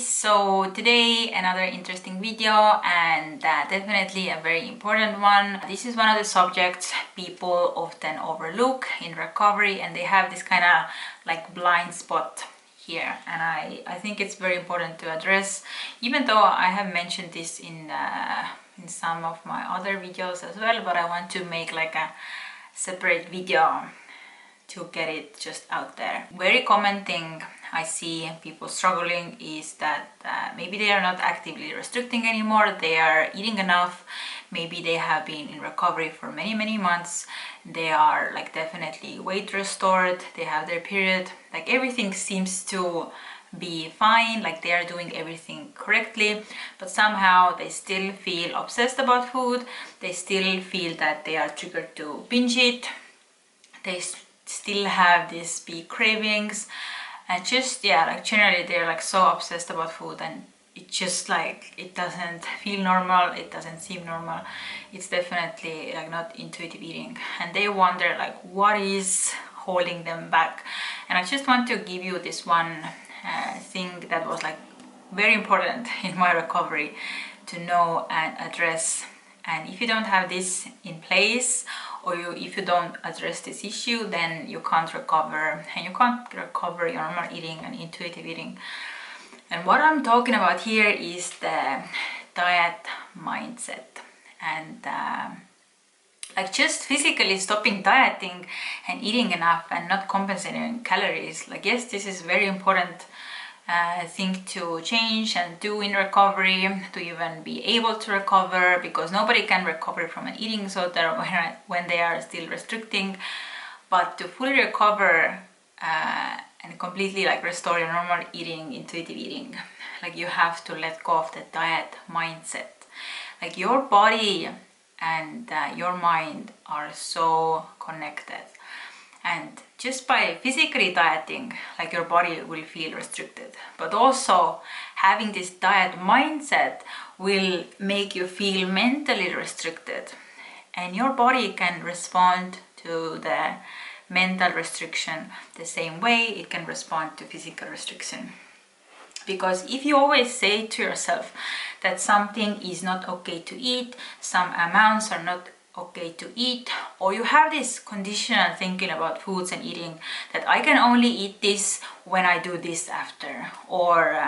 so today another interesting video, and definitely a very important one. This is one of the subjects people often overlook in recovery, and they have this kind of like blind spot here, and I think it's very important to address, even though I have mentioned this in some of my other videos as well, but I want to make like a separate video to get it just out there. Very common thing I see people struggling is that maybe they are not actively restricting anymore, they are eating enough, maybe they have been in recovery for many months, they are like definitely weight restored, they have their period, like everything seems to be fine, like they are doing everything correctly, but somehow they still feel obsessed about food, they still feel that they are triggered to binge eat, they still have these big cravings, and just like generally they're like so obsessed about food, and it just like it doesn't feel normal, it doesn't seem normal, it's definitely like not intuitive eating, and they wonder like what is holding them back. And I just want to give you this one thing that was like very important in my recovery to know and address. And if you don't have this in place, or if you don't address this issue, then you can't recover, and you can't recover your normal eating and intuitive eating. And what I'm talking about here is the diet mindset, and like just physically stopping dieting and eating enough and not compensating calories. Like yes, this is very important thing to change and do in recovery, to even be able to recover, because nobody can recover from an eating disorder when they are still restricting. But to fully recover and completely like restore your normal eating, intuitive eating, like you have to let go of the diet mindset. Like your body and your mind are so connected, and just by physically dieting, like your body will feel restricted, but also having this diet mindset will make you feel mentally restricted, and your body can respond to the mental restriction the same way it can respond to physical restriction. Because if you always say to yourself that something is not okay to eat, some amounts are not okay to eat, or you have this conditional thinking about foods and eating that I can only eat this when I do this after, or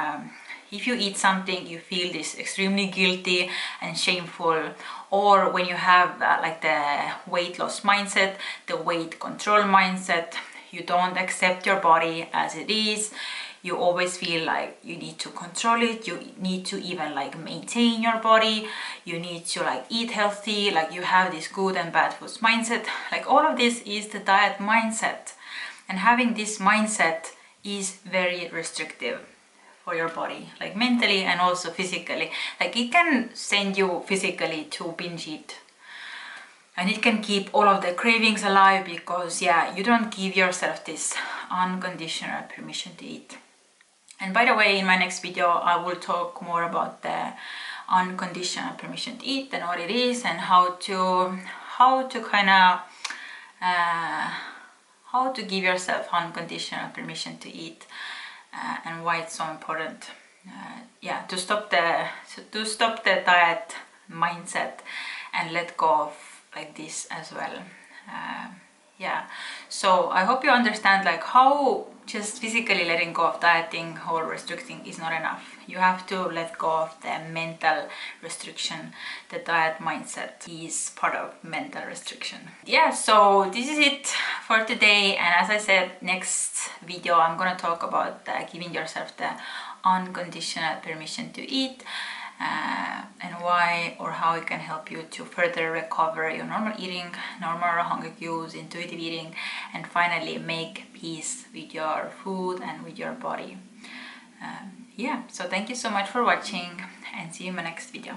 if you eat something you feel this extremely guilty and shameful, or when you have like the weight loss mindset, the weight control mindset, you don't accept your body as it is, you always feel like you need to control it, you need to even like maintain your body, you need to like eat healthy, like you have this good and bad foods mindset. Like all of this is the diet mindset, and having this mindset is very restrictive for your body, like mentally and also physically. Like it can send you physically to binge eat, and it can keep all of the cravings alive, because you don't give yourself this unconditional permission to eat. And by the way, in my next video I will talk more about the unconditional permission to eat and what it is, and how to kind of how to give yourself unconditional permission to eat, and why it's so important to stop the diet mindset and let go of like this as well. So I hope you understand like how just physically letting go of dieting or restricting is not enough. You have to let go of the mental restriction. The diet mindset is part of mental restriction. So this is it for today, and as I said, next video I'm gonna talk about giving yourself the unconditional permission to eat, and why or how it can help you to further recover your normal eating, normal hunger cues, intuitive eating, and finally make peace with your food and with your body. So thank you so much for watching, and see you in my next video.